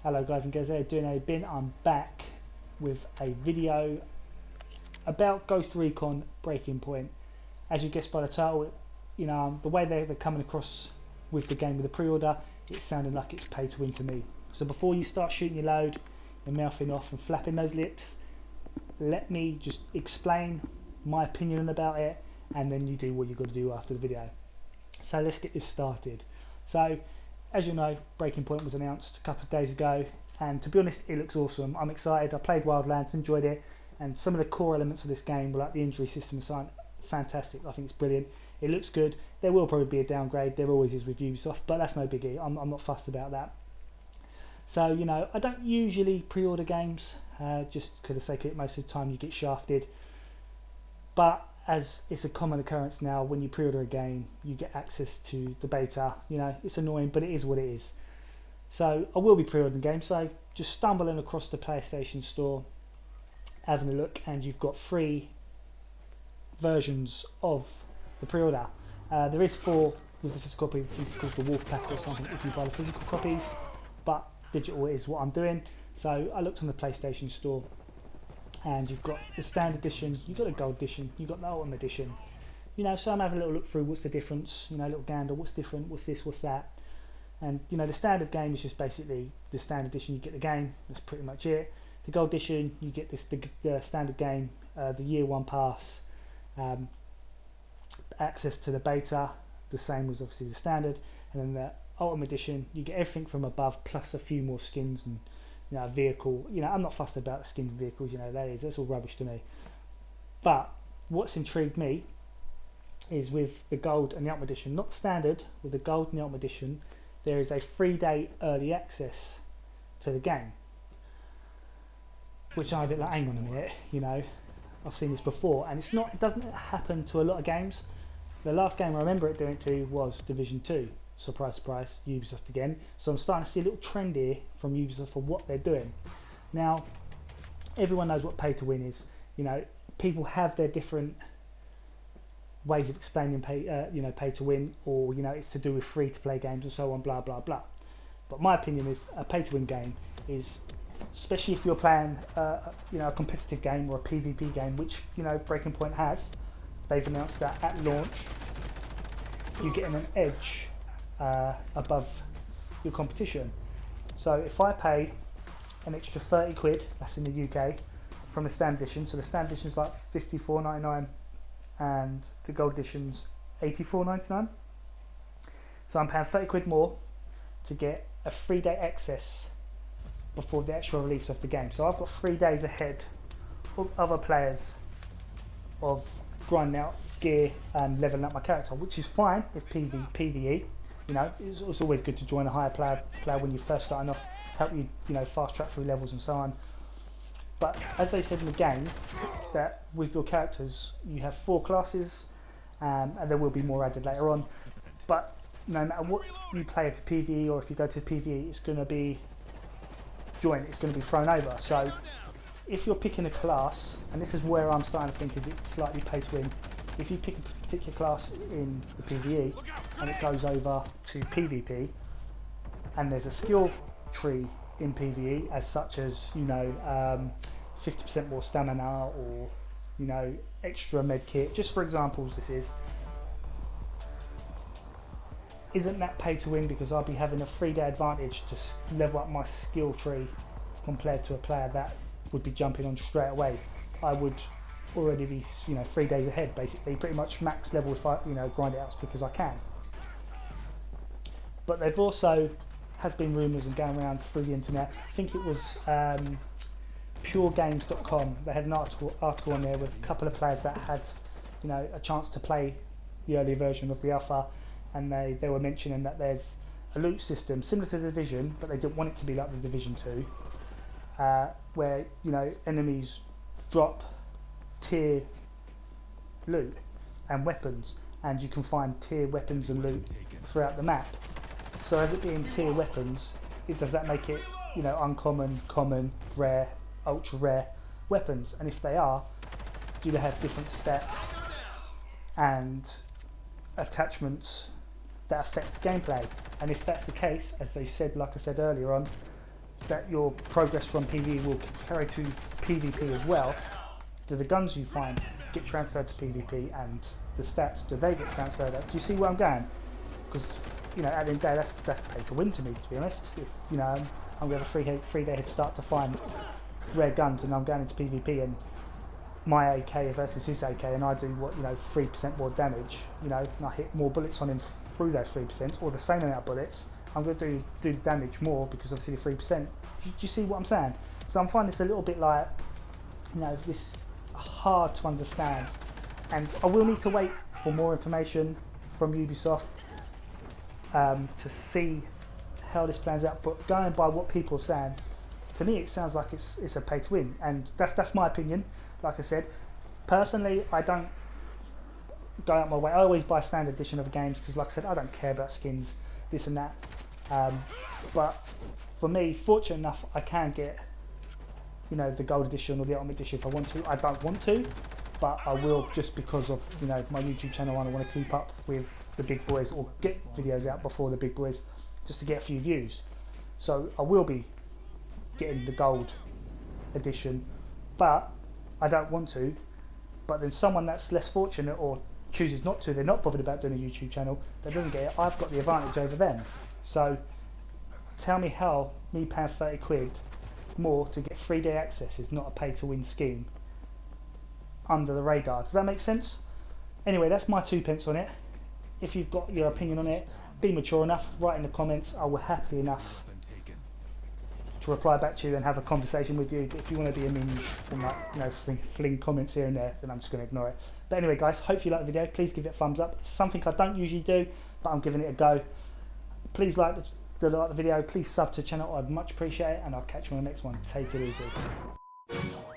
Hello guys and girls, how you doing? How you been? I'm back with a video about Ghost Recon Breaking Point. As you guessed by the title, you know, the way they're coming across with the game with the pre-order, it's sounding like it's pay to win to me. So before you start shooting your load and mouthing off and flapping those lips, let me just explain my opinion about it, and then you do what you've got to do after the video. So let's get this started. So as you know, Breaking Point was announced a couple of days ago, and to be honest, it looks awesome. I'm excited. I played Wildlands, enjoyed it, and some of the core elements of this game, like the injury system and so on, fantastic. I think it's brilliant. It looks good. There will probably be a downgrade. There always is with Ubisoft, but that's no biggie. I'm not fussed about that. So, you know, I don't usually pre-order games, just for the sake of it. Most of the time you get shafted. But as it's a common occurrence now, when you pre-order a game, you get access to the beta. You know, it's annoying, but it is what it is. So I will be pre-ordering games. So just stumbling across the PlayStation Store, having a look, and you've got 3 versions of the pre-order. There is 4 with the physical copy, called the Wolf Pack or something if you buy the physical copies, but digital is what I'm doing. So I looked on the PlayStation Store, and you've got the standard edition, you've got a gold edition, you've got the ultimate edition. You know, so I'm having a little look through what's the difference, you know, a little gander, what's different, what's this, what's that. And you know, the standard game is just basically the standard edition, you get the game, that's pretty much it. The gold edition, you get this the standard game, the year 1 pass, access to the beta, the same as obviously the standard, and then the ultimate edition, you get everything from above plus a few more skins and, you know, a vehicle. You know, I'm not fussed about the skins and vehicles, you know, that's all rubbish to me. But what's intrigued me is with the gold and the ultimate edition, not standard, with the gold and the ultimate edition, there is a 3-day early access to the game. Which I'm a bit like, hang on a minute, you know, I've seen this before, and it doesn't happen to a lot of games. The last game I remember it doing to was Division 2. Surprise, surprise, Ubisoft again. So I'm starting to see a little trend here from Ubisoft for what they're doing. Now, everyone knows what pay to win is. You know, people have their different ways of explaining pay to win, or you know, it's to do with free to play games and so on, blah blah blah. But my opinion is a pay to win game is, especially if you're playing you know, a competitive game or a PvP game, which you know Breaking Point has. They've announced that at launch you're getting an edge above your competition. So if I pay an extra 30 quid, that's in the UK, from the standard edition, so the standard edition is like £54.99 and the gold edition's £84.99, so I'm paying 30 quid more to get a 3-day access before the actual release of the game. So I've got 3 days ahead of other players of grinding out gear and leveling up my character, which is fine with PvE. You know, it's always good to join a higher player when you're first starting off, help you, you know, fast track through levels and so on. But as they said in the game, that with your characters you have 4 classes, and there will be more added later on. But no matter what you play for PvE, or if you go to PvE, it's going to be it's going to be thrown over. So if you're picking a class, and this is where I'm starting to think is it's slightly pay to win, if you pick a particular class in the PvE and it goes over to PvP, and there's a skill tree in PvE as such as, you know, 50% more stamina, or you know, extra med kit, just for examples, isn't that pay to win, because I'll be having a 3-day advantage to level up my skill tree compared to a player that would be jumping on straight away. I would already be, you know, 3 days ahead, basically, pretty much max level if I, you know, grind it out as quick as I can. But they've also, has been rumours and going around through the internet, I think it was puregames.com, they had an article on there with a couple of players that had, you know, a chance to play the earlier version of the alpha, and they were mentioning that there's a loot system similar to the Division, but they didn't want it to be like the Division 2, where, you know, enemies drop tier loot and weapons, and you can find tier weapons and loot throughout the map. So as it being tier weapons, does that make it, you know, uncommon, common, rare, ultra rare weapons? And if they are, do they have different stats and attachments that affect gameplay? And if that's the case, as they said, like I said earlier on, that your progress from PvE will carry to PvP as well. Do the guns you find get transferred to PvP, and the stats, do they get transferred up? Do you see where I'm going? Because, you know, at the end of the day, that's pay to win to me, to be honest. If, you know, I'm going to have a 3-day head start to find rare guns, and I'm going into PvP, and my AK versus his AK, and I do what, you know, 3% more damage, you know, and I hit more bullets on him through those 3%, or the same amount of bullets, I'm going to do the damage more because obviously the 3%. Do you see what I'm saying? So I'm finding this a little bit like, you know, this hard to understand, and I will need to wait for more information from Ubisoft to see how this plans out. But going by what people are saying, to me it sounds like it's a pay to win, and that's my opinion. Like I said, personally, I don't go out my way. I always buy standard edition of games because, like I said, I don't care about skins, this and that. But for me, fortunate enough, I can get, you know, the gold edition or the ultimate edition if I want to. I don't want to, but I will, just because of, you know, my YouTube channel, and I want to keep up with the big boys, or get videos out before the big boys, just to get a few views. So I will be getting the gold edition, but I don't want to. But then someone that's less fortunate, or chooses not to, they're not bothered about doing a YouTube channel, that doesn't get it, I've got the advantage over them. So tell me how me paying 30 quid more to get 3-day access is not a pay to win scheme under the radar. Does that make sense? Anyway, that's my 2 pence on it. If you've got your opinion on it, be mature enough, write in the comments. I will happily enough to reply back to you and have a conversation with you. But if you want to be a minge and, like, you know, fling comments here and there, then I'm just going to ignore it. But anyway, guys, hope you like the video. Please give it a thumbs up. It's something I don't usually do, but I'm giving it a go. Please like the video. Please sub to the channel. I'd much appreciate it, and I'll catch you on the next one. Take it easy.